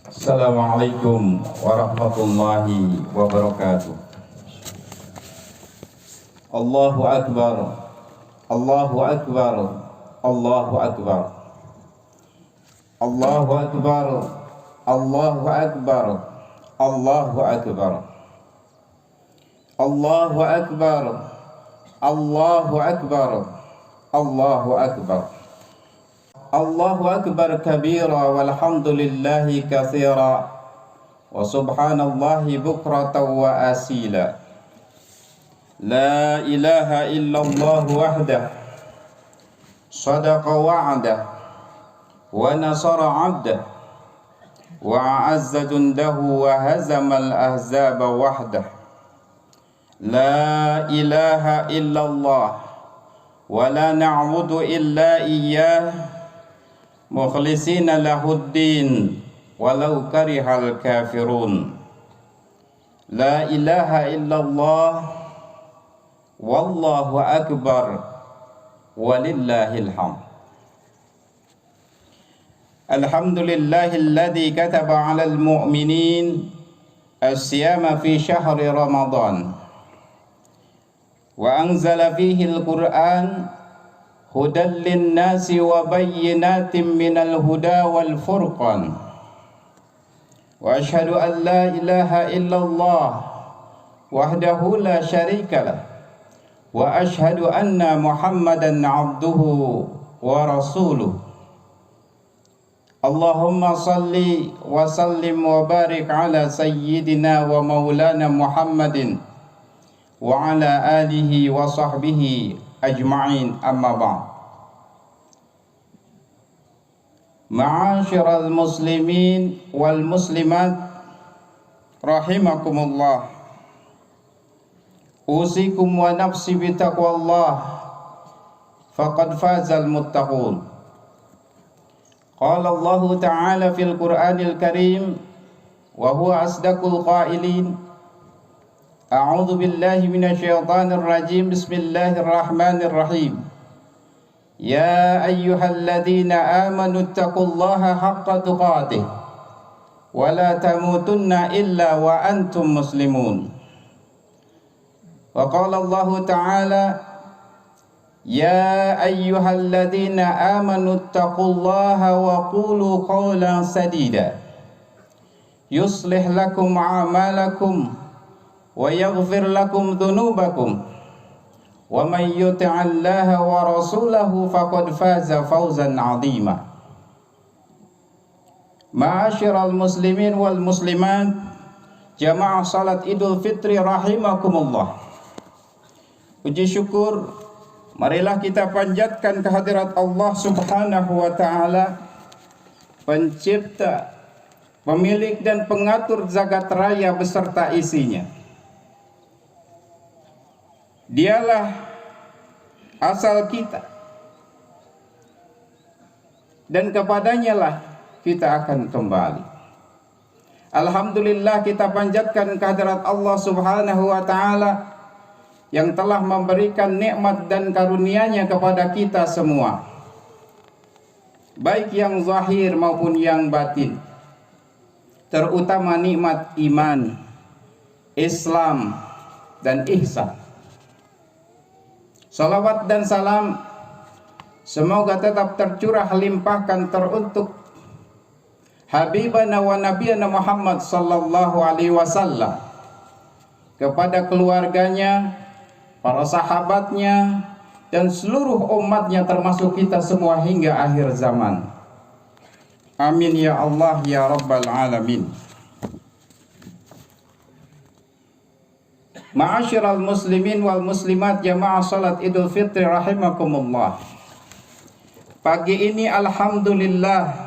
Assalamualaikum warahmatullahi wabarakatuh. Allahu Akbar, Allahu Akbar, Allahu Akbar, Allahu Akbar, Allahu Akbar, Allahu Akbar, Allahu Akbar, Allahu Akbar, Allahu Akbar. Allahu Akbar kabira walhamdulillahi katsira wa subhanallahi bukratan wa asila. La ilaha illallah wahdah sadaqa wa'dah wa nasara 'abdah wa a'azza jundahu wa hazamal ahzaba wahdah. La ilaha illallah wa la na'budu illa iyyah mukhlisina lahuddin walau karihal kafirun. La ilaha illallah wallahu akbar walillahil hamd. Alhamdulillahilladzi kataba 'alal mu'minin as-siyama fi syahri Ramadan wa anzala fihi al-Qur'an hudan linnasi wa bayyinatin minal huda wal furqan. Wa asyhadu an la ilaha illallah wahdahu la syarika lah wa asyhadu anna Muhammadan abduhu wa rasuluh. Allahumma salli wa sallim wa barik ala sayyidina wa maulana Muhammadin wa ala alihi wa sahbihi ajma'in, amma ba'd. Ma'asyiral muslimin wal muslimat rahimakumullah, usikum wa nafsi bitaqwallah faqad fazal muttaqun. Qala Allah ta'ala fil Qur'anil Karim wa huwa asdaqul qailin. A'udzu billahi minasyaitonir rajim. Bismillahirrahmanirrahim. Ya ayyuhalladzina amanu taqullaha haqqa tuqatih wa la tamutunna illa wa antum muslimun. Wa qala Allah ta'ala ya ayyuhalladzina amanu taqullaha wa qulu qawlan sadida yuslih lakum a'malakum wa yaghfir lakum dhunubakum wa man yuti'allaha wa rasulahu faqad faza fawzan 'azima. Ma'asyiral muslimin wal muslimat, jamaah salat Idul Fitri rahimakumullah. Puji syukur marilah kita panjatkan kehadirat Allah Subhanahu wa taala, pencipta, pemilik dan pengatur zagat raya beserta isinya. Dialah asal kita dan kepadanya lah kita akan kembali. Alhamdulillah, kita panjatkan kehadirat Allah Subhanahu wa taala yang telah memberikan nikmat dan karunia-Nya kepada kita semua, baik yang zahir maupun yang batin, terutama nikmat iman, Islam dan ihsan. Salawat dan salam semoga tetap tercurah limpahkan teruntuk Habibana wa Nabiyana Muhammad sallallahu alaihi wasallam, kepada keluarganya, para sahabatnya, dan seluruh umatnya termasuk kita semua hingga akhir zaman. Amin ya Allah ya Rabbal Alamin. Ma'asyiral muslimin wal muslimat, jamaah salat Idul Fitri rahimakumullah. Pagi ini alhamdulillah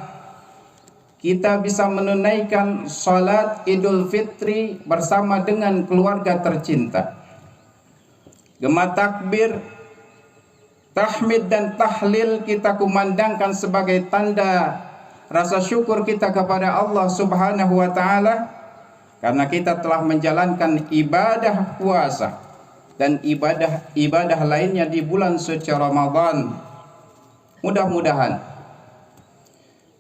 kita bisa menunaikan salat Idul Fitri bersama dengan keluarga tercinta. Gema takbir, tahmid dan tahlil kita kumandangkan sebagai tanda rasa syukur kita kepada Allah Subhanahu wa taala, karena kita telah menjalankan ibadah puasa dan ibadah lainnya di bulan suci Ramadan. Mudah-mudahan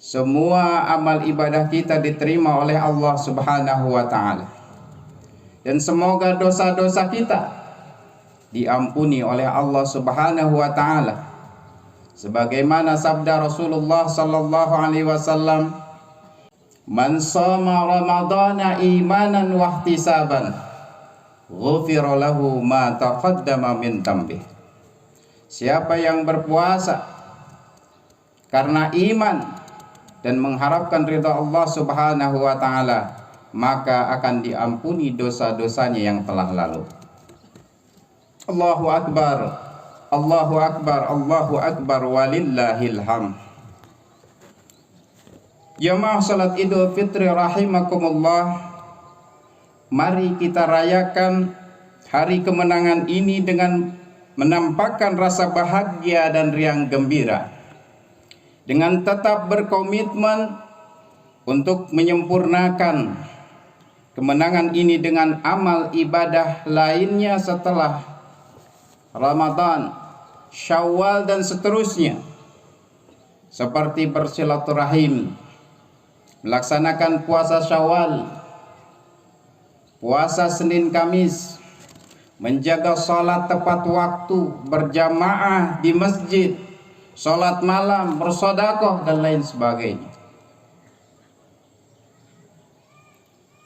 semua amal ibadah kita diterima oleh Allah Subhanahu wa taala. Dan semoga dosa-dosa kita diampuni oleh Allah Subhanahu wa taala. Sebagaimana sabda Rasulullah sallallahu alaihi wasallam, "Man shama ramadhana imanan wa ihtisaban, ghufira lahu ma taqaddama min dhanbihi." Siapa yang berpuasa karena iman dan mengharapkan ridha Allah Subhanahu wa taala, maka akan diampuni dosa-dosanya yang telah lalu. Allahu akbar, Allahu akbar, Allahu akbar, walillahil hamd. Jamaah salat Idul Fitri rahimakumullah, mari kita rayakan hari kemenangan ini dengan menampakkan rasa bahagia dan riang gembira, dengan tetap berkomitmen untuk menyempurnakan kemenangan ini dengan amal ibadah lainnya setelah Ramadan, Syawal dan seterusnya, seperti bersilaturahim, melaksanakan puasa Syawal, puasa Senin Kamis, menjaga salat tepat waktu, berjamaah di masjid, salat malam, bersedekah dan lain sebagainya.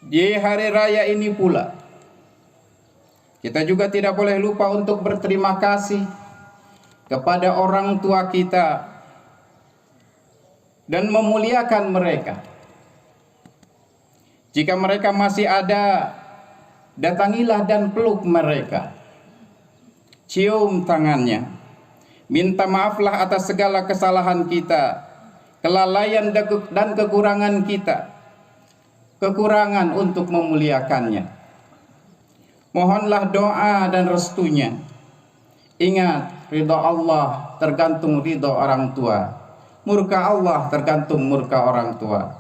Di hari raya ini pula kita juga tidak boleh lupa untuk berterima kasih kepada orang tua kita dan memuliakan mereka. Jika mereka masih ada, datangilah dan peluk mereka, cium tangannya, minta maaflah atas segala kesalahan kita, kelalaian dan kekurangan kita, kekurangan untuk memuliakannya. Mohonlah doa dan restunya. Ingat, ridha Allah tergantung ridha orang tua, murka Allah tergantung murka orang tua.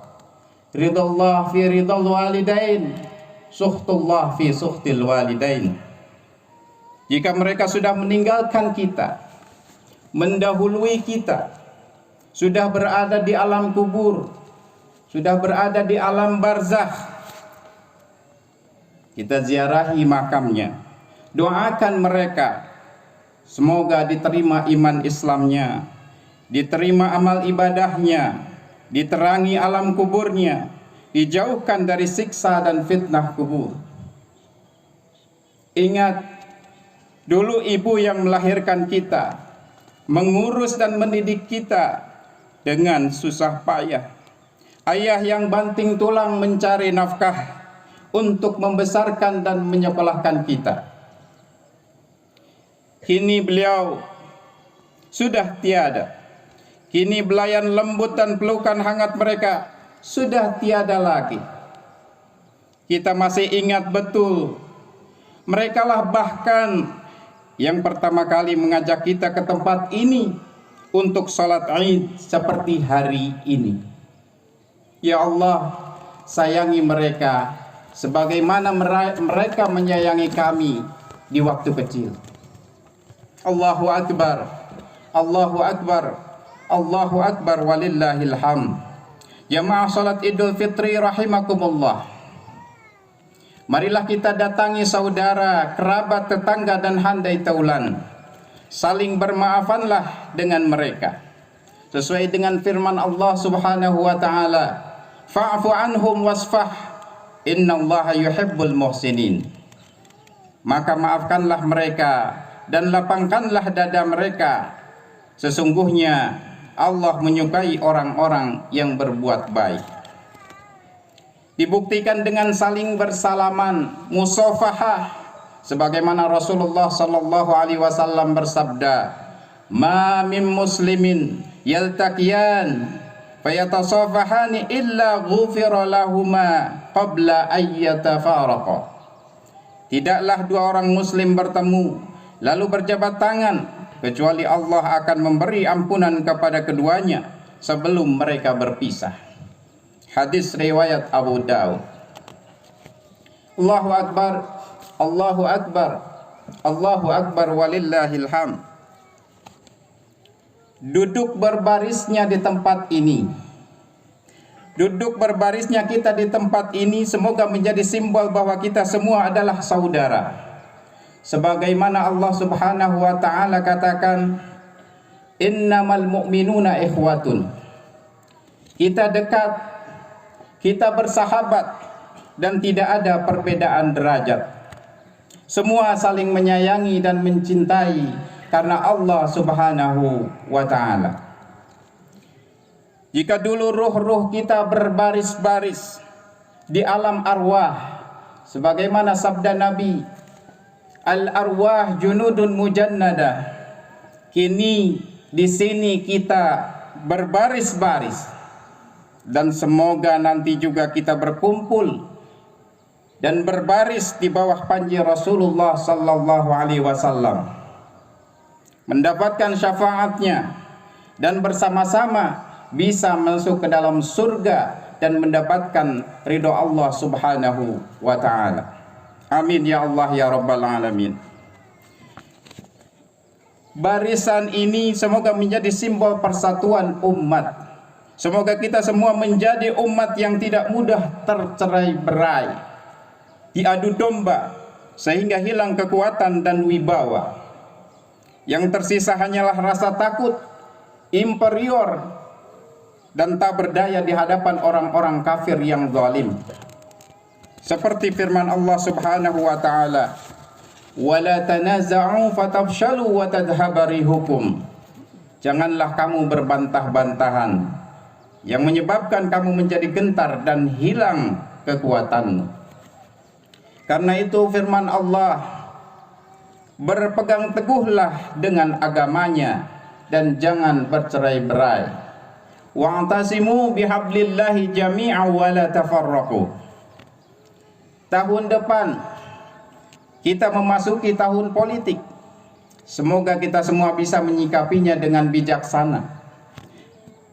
Ridha Allah fi ridhal walidain, suhtullah fi suhtil walidain. Jika mereka sudah meninggalkan kita, mendahului kita, sudah berada di alam kubur, sudah berada di alam barzakh, kita ziarahi makamnya, doakan mereka, semoga diterima iman Islamnya, diterima amal ibadahnya, diterangi alam kuburnya, dijauhkan dari siksa dan fitnah kubur. Ingat, dulu ibu yang melahirkan kita, mengurus dan mendidik kita dengan susah payah. Ayah yang banting tulang mencari nafkah untuk membesarkan dan menyekolahkan kita. Kini beliau sudah tiada. Kini belayan lembut dan pelukan hangat mereka sudah tiada lagi. Kita masih ingat betul, merekalah bahkan yang pertama kali mengajak kita ke tempat ini untuk salat Id seperti hari ini. Ya Allah, sayangi mereka sebagaimana mereka menyayangi kami di waktu kecil. Allahu akbar, Allahu akbar, Allahu akbar, walillahil hamd. Jamaah salat Idul Fitri rahimakumullah, marilah kita datangi saudara, kerabat, tetangga dan handai taulan. Saling bermaafanlah dengan mereka sesuai dengan firman Allah Subhanahu wa taala, fa'fu anhum wasfah, innallaha yuhibbul muhsinin. Maka maafkanlah mereka dan lapangkanlah dada mereka, sesungguhnya Allah menyukai orang-orang yang berbuat baik. Dibuktikan dengan saling bersalaman, musafahah, sebagaimana Rasulullah sallallahu alaihi wasallam bersabda, "Ma min muslimin yaltaqiyan fayatasafahani illa ghufira lahuma qabla ayyatafaraqa." Tidaklah dua orang muslim bertemu lalu berjabat tangan kecuali Allah akan memberi ampunan kepada keduanya sebelum mereka berpisah. Hadis riwayat Abu Daud. Allahu akbar, Allahu akbar, Allahu akbar, walillahil hamd. Duduk berbarisnya di tempat ini Duduk berbarisnya kita di tempat ini semoga menjadi simbol bahwa kita semua adalah saudara. Sebagaimana Allah Subhanahu wa taala katakan, innamal mu'minuna ikhwatun. Kita dekat, kita bersahabat, dan tidak ada perbedaan derajat. Semua saling menyayangi dan mencintai karena Allah Subhanahu wa taala. Jika dulu ruh-ruh kita berbaris-baris di alam arwah, sebagaimana sabda Nabi, al-arwah junudun mujannada. Kini di sini kita berbaris-baris, dan semoga nanti juga kita berkumpul dan berbaris di bawah panji Rasulullah sallallahu alaihi wasallam, mendapatkan syafaatnya dan bersama-sama bisa masuk ke dalam surga dan mendapatkan ridho Allah Subhanahu wa taala. Amin ya Allah ya rabbal alamin. Barisan ini semoga menjadi simbol persatuan umat. Semoga kita semua menjadi umat yang tidak mudah tercerai-berai, diadu domba sehingga hilang kekuatan dan wibawa. Yang tersisa hanyalah rasa takut, inferior, dan tak berdaya di hadapan orang-orang kafir yang zalim. Seperti firman Allah Subhanahu wa taala, "Wala tanaza'u fatafshalu wa tadhhaba rihukum." Janganlah kamu berbantah-bantahan yang menyebabkan kamu menjadi gentar dan hilang kekuatanmu. Karena itu firman Allah, berpegang teguhlah dengan agamanya dan jangan bercerai-berai. Wa'tasimu bihablillahi jami'an wa la tafarraqu. Tahun depan kita memasuki tahun politik. Semoga kita semua bisa menyikapinya dengan bijaksana.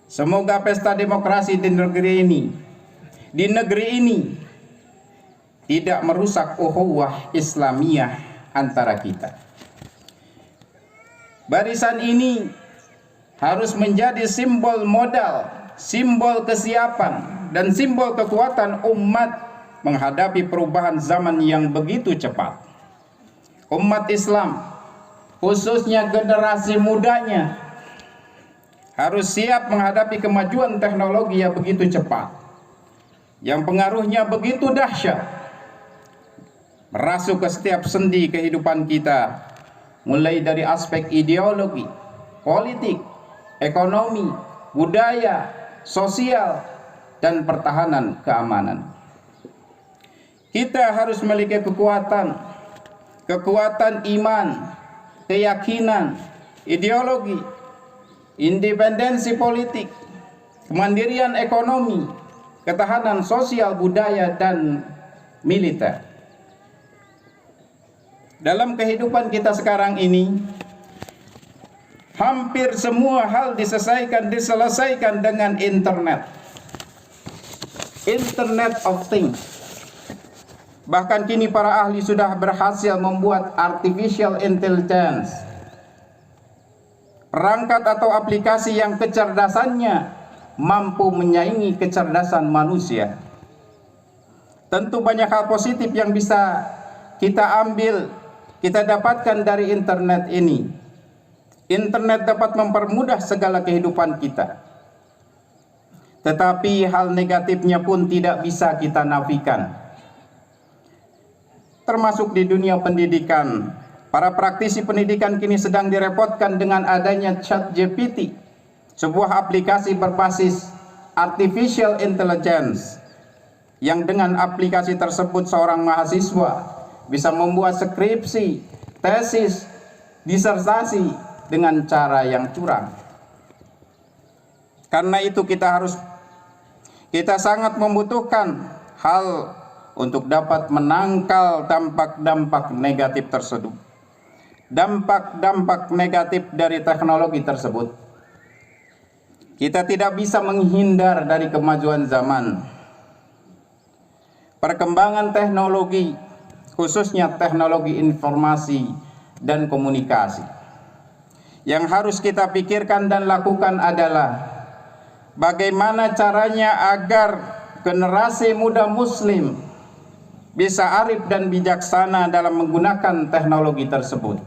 Semoga pesta demokrasi di negeri ini tidak merusak ukhuwah Islamiyah antara kita. Barisan ini harus menjadi simbol modal, simbol kesiapan, dan simbol kekuatan umat menghadapi perubahan zaman yang begitu cepat. Umat Islam, khususnya generasi mudanya, harus siap menghadapi kemajuan teknologi yang begitu cepat, yang pengaruhnya begitu dahsyat, merasuk ke setiap sendi kehidupan kita, mulai dari aspek ideologi, politik, ekonomi, budaya, sosial, dan pertahanan keamanan. Kita harus memiliki kekuatan iman, keyakinan, ideologi, independensi politik, kemandirian ekonomi, ketahanan sosial, budaya, dan militer. Dalam kehidupan kita sekarang ini, hampir semua hal diselesaikan dengan internet. Internet of Things. Bahkan kini para ahli sudah berhasil membuat artificial intelligence, perangkat atau aplikasi yang kecerdasannya mampu menyaingi kecerdasan manusia. Tentu banyak hal positif yang bisa kita ambil, kita dapatkan dari internet ini. Internet dapat mempermudah segala kehidupan kita. Tetapi hal negatifnya pun tidak bisa kita nafikan. Termasuk di dunia pendidikan. Para praktisi pendidikan kini sedang direpotkan dengan adanya ChatGPT, sebuah aplikasi berbasis artificial intelligence, yang dengan aplikasi tersebut seorang mahasiswa bisa membuat skripsi, tesis, disertasi dengan cara yang curang. Karena itu kita sangat membutuhkan hal untuk dapat menangkal dampak-dampak negatif tersebut. Dampak-dampak negatif dari teknologi tersebut. Kita tidak bisa menghindar dari kemajuan zaman. Perkembangan teknologi, khususnya teknologi informasi dan komunikasi. Yang harus kita pikirkan dan lakukan adalah bagaimana caranya agar generasi muda muslim bisa arif dan bijaksana dalam menggunakan teknologi tersebut.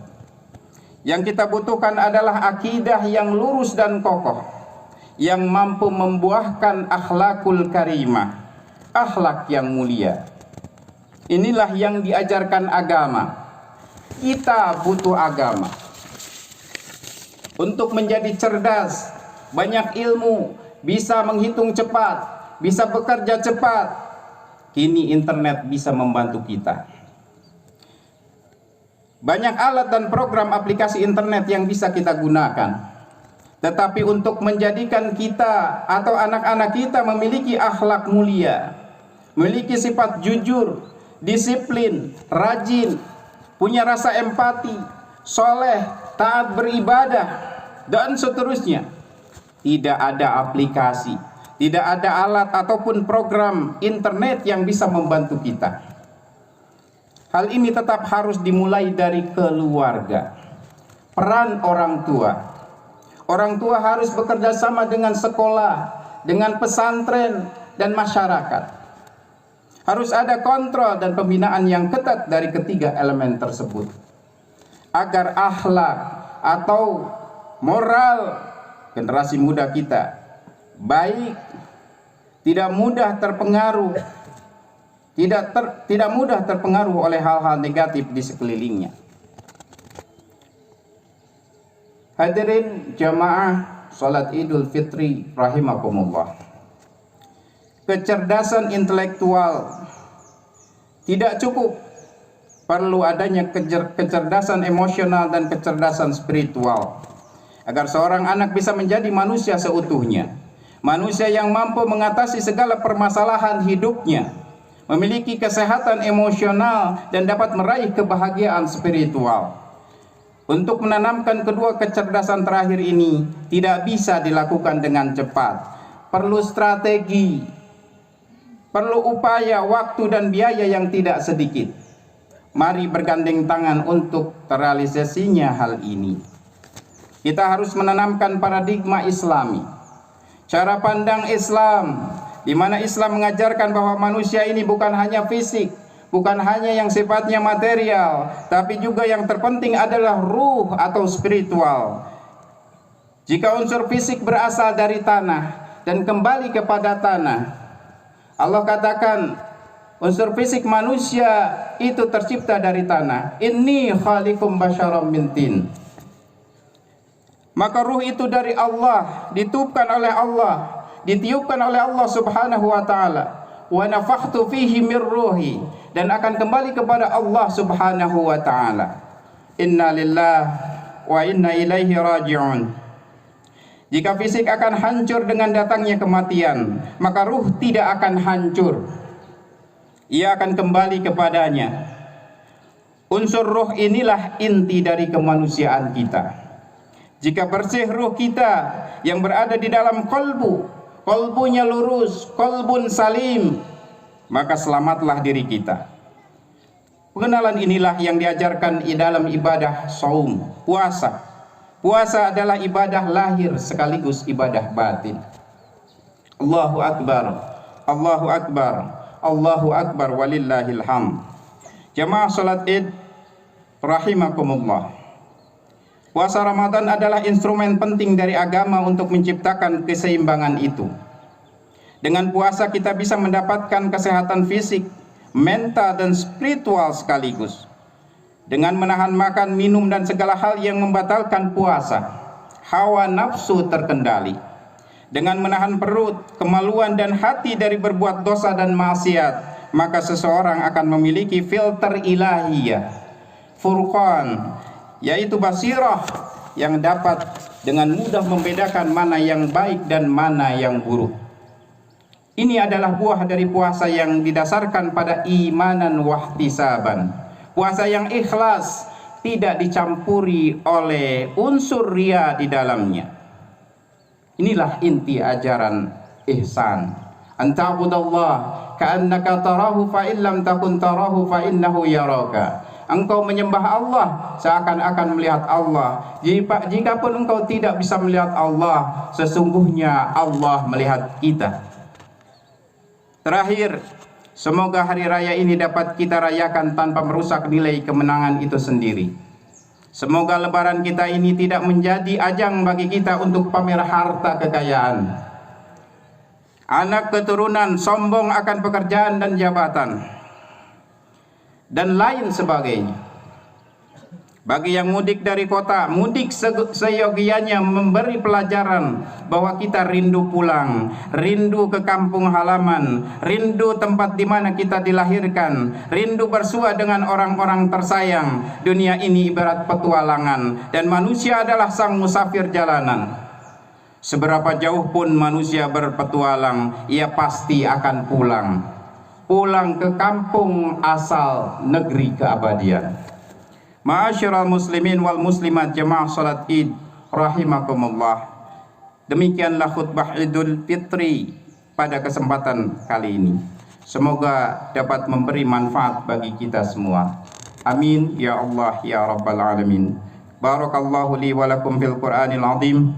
Yang kita butuhkan adalah akidah yang lurus dan kokoh, yang mampu membuahkan akhlakul karimah, akhlak yang mulia. Inilah yang diajarkan agama. Kita butuh agama untuk menjadi cerdas, banyak ilmu, bisa menghitung cepat, bisa bekerja cepat. Kini internet bisa membantu kita. Banyak alat dan program aplikasi internet yang bisa kita gunakan. Tetapi untuk menjadikan kita atau anak-anak kita memiliki akhlak mulia, memiliki sifat jujur, disiplin, rajin, punya rasa empati, soleh, taat beribadah, dan seterusnya. Tidak ada aplikasi, tidak ada alat ataupun program internet yang bisa membantu kita. Hal ini tetap harus dimulai dari keluarga. Peran orang tua. Orang tua harus bekerja sama dengan sekolah, dengan pesantren, dan masyarakat. Harus ada kontrol dan pembinaan yang ketat dari ketiga elemen tersebut, agar akhlak atau moral generasi muda kita baik, tidak mudah terpengaruh, tidak mudah terpengaruh oleh hal-hal negatif di sekelilingnya. Hadirin jamaah salat Idul Fitri rahimakumullah. Kecerdasan intelektual tidak cukup, perlu adanya kecerdasan emosional dan kecerdasan spiritual agar seorang anak bisa menjadi manusia seutuhnya, manusia yang mampu mengatasi segala permasalahan hidupnya, memiliki kesehatan emosional dan dapat meraih kebahagiaan spiritual. Untuk menanamkan kedua kecerdasan terakhir ini tidak bisa dilakukan dengan cepat. Perlu strategi, perlu upaya, waktu dan biaya yang tidak sedikit. Mari bergandeng tangan untuk terrealisasinya hal ini. Kita harus menanamkan paradigma Islami, cara pandang Islam, di mana Islam mengajarkan bahwa manusia ini bukan hanya fisik, bukan hanya yang sifatnya material, tapi juga yang terpenting adalah ruh atau spiritual. Jika unsur fisik berasal dari tanah dan kembali kepada tanah, Allah katakan unsur fisik manusia itu tercipta dari tanah. Inni khaliqum basyaram min tin. Maka ruh itu dari Allah, ditiupkan oleh Allah Subhanahu wa taala. Wa nafakhtu fihi min ruhi, dan akan kembali kepada Allah Subhanahu wa taala. Inna lillahi wa inna ilaihi raji'un. Jika fisik akan hancur dengan datangnya kematian, maka ruh tidak akan hancur. Ia akan kembali kepadanya. Unsur ruh inilah inti dari kemanusiaan kita. Jika bersih ruh kita yang berada di dalam kolbunya lurus, kolbun salim, maka selamatlah diri kita. Pengenalan inilah yang diajarkan di dalam ibadah saum, puasa. Puasa adalah ibadah lahir sekaligus ibadah batin. Allahu Akbar, Allahu Akbar, Allahu Akbar walillahil hamd. Jamaah salat Id rahimakumullah. Puasa Ramadan adalah instrumen penting dari agama untuk menciptakan keseimbangan itu. Dengan puasa kita bisa mendapatkan kesehatan fisik, mental dan spiritual sekaligus. Dengan menahan makan, minum dan segala hal yang membatalkan puasa, hawa nafsu terkendali. Dengan menahan perut, kemaluan dan hati dari berbuat dosa dan maksiat, maka seseorang akan memiliki filter ilahiyah, furqan, yaitu basirah yang dapat dengan mudah membedakan mana yang baik dan mana yang buruk. Ini adalah buah dari puasa yang didasarkan pada imanan wahtisaban. Puasa yang ikhlas, tidak dicampuri oleh unsur riya di dalamnya. Inilah inti ajaran ihsan. Anta'budallah ka'annaka tarahu fa illam takun tarahu fa innahu yaraka. engkau menyembah Allah, seakan-akan melihat Allah. Jikapun engkau tidak bisa melihat Allah, sesungguhnya Allah melihat kita. Terakhir, semoga hari raya ini dapat kita rayakan tanpa merusak nilai kemenangan itu sendiri. Semoga lebaran kita ini tidak menjadi ajang bagi kita untuk pamer harta kekayaan, anak keturunan, sombong akan pekerjaan dan jabatan, dan lain sebagainya. Bagi yang mudik dari kota, mudik seyogianya memberi pelajaran bahwa kita rindu pulang, rindu ke kampung halaman, rindu tempat di mana kita dilahirkan, rindu bersua dengan orang-orang tersayang. Dunia ini ibarat petualangan dan manusia adalah sang musafir jalanan. Seberapa jauh pun manusia berpetualang, ia pasti akan pulang ke kampung asal, negeri keabadian. Ma'asyiral muslimin wal muslimat jemaah salat Id rahimakumullah. Demikianlah khutbah Idul Fitri pada kesempatan kali ini. Semoga dapat memberi manfaat bagi kita semua. Amin ya Allah ya rabbal alamin. Barakallahu li wa lakum fil Qur'anil azim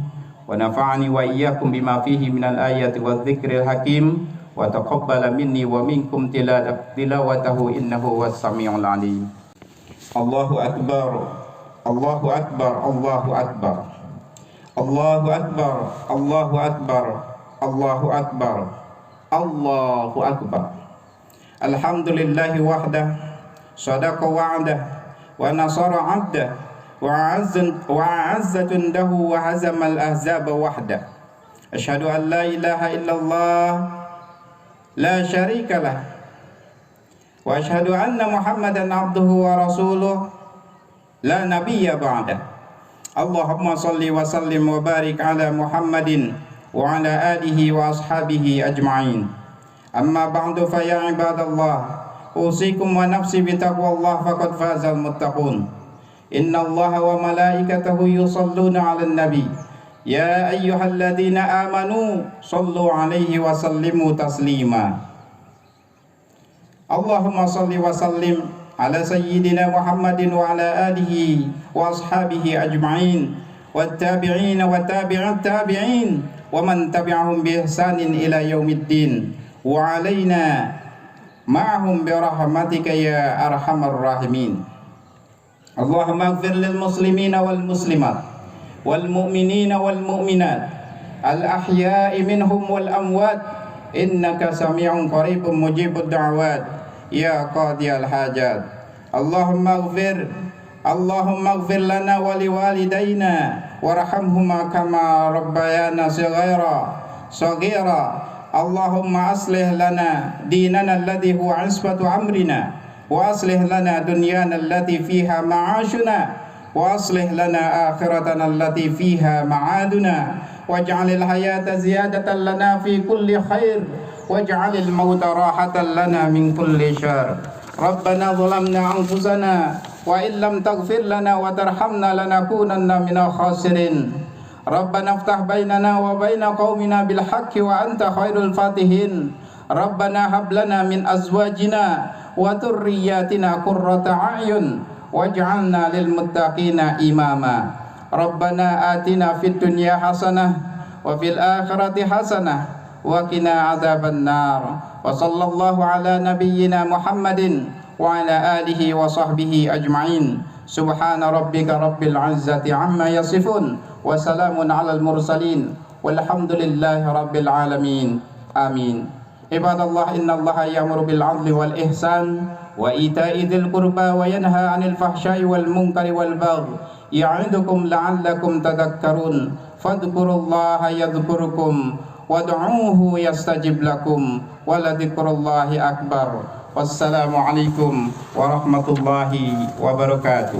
wa nafa'ani wa iyyakum bima fihi minal ayati wadh-dhikril hakim wa taqabbala minni wa minkum tilawatahu innahu was samiul alim. Allahu akbar, Allahu akbar, Allahu akbar, Allahu akbar, Allahu akbar, Allahu akbar, Allahu akbar. Alhamdulillahi wahdah, sadaqa wa'dah, wa nasara 'abdah, wa a'azza jundahu wa hazama al-ahzaba wahdah. Asyhadu an la ilaha illallah la syarika lah, wa asyhadu anna Muhammadan abduhu wa rasuluh la nabiyya ba'dah. Allahumma salli wa sallim wa barik ala Muhammadin wa ala alihi wa ashabihi ajma'in. Amma ba'du fa ya ibadallah, usikum wa nafsi bi taqwallah faqad fazal muttaqun. Inna Allaha wa malaikatahu yusalluna 'alan nabi. Ya ayyuhalladzina amanu sallu 'alaihi wa sallimu taslima. Allahumma salli wa sallim ala sayyidina Muhammadin wa ala alihi wa ashabihi ajma'in wa tabi'in wa tabi'at tabi'in wa man tabi'ahum bi ihsanin ila yaumiddin wa alaina ma'ahum bi rahmatika ya arhamar rahimin. Allahumma ighfir lil muslimina wal muslimat wal mu'minina wal mu'minat al ahya'i minhum wal amwat innaka sami'un qaribun mujibud da'wat ya qadiyal hajat. Allahumma ighfir lana wa liwalidayna warhamhuma kama rabbayana saghira. Allahumma aslih lana dinana alladhi huwa isbatu amrina wa aslih lana dunyana allati fiha ma'ashuna wa aslih lana akhiratana allati fiha ma'aduna waj'alil hayata ziyadatan lana fi kulli khair waj'alil mauta rahatan lana min kulli syarr. Rabbana zalamna anfusana wa illam taghfir lana wa tarhamna lanakunanna minal khasirin. Rabbana iftah bainana wa baina qaumina bil haqqi wa anta khairul fatihin. Rabbana hab lana min azwajina wa dhurriyyatina qurrata a'yun waj'alna lil muttaqina imama. Rabbana atina fid dunya hasanah wa fil akhirati hasanah wa qina adzaban nar. Wa sallallahu ala nabiyyina Muhammadin wa ala alihi wa sahbihi ajma'in. Subhana rabbika rabbil izzati amma yasifun wa salamun alal mursalin walhamdulillahi rabbil alamin. Amin. Ibadallah, innallaha ya'muru bil 'adli wal ihsan wa ita'i dzil qurba wa yanha 'anil fahsya'i wal munkari wal baghi ya'idukum la'allakum tadhakkarun. Fadhkurullaha yadhkurukum wad'uuhu yastajib lakum wa ladhikrullahi akbar. Wassalamu alaikum warahmatullahi wabarakatuh.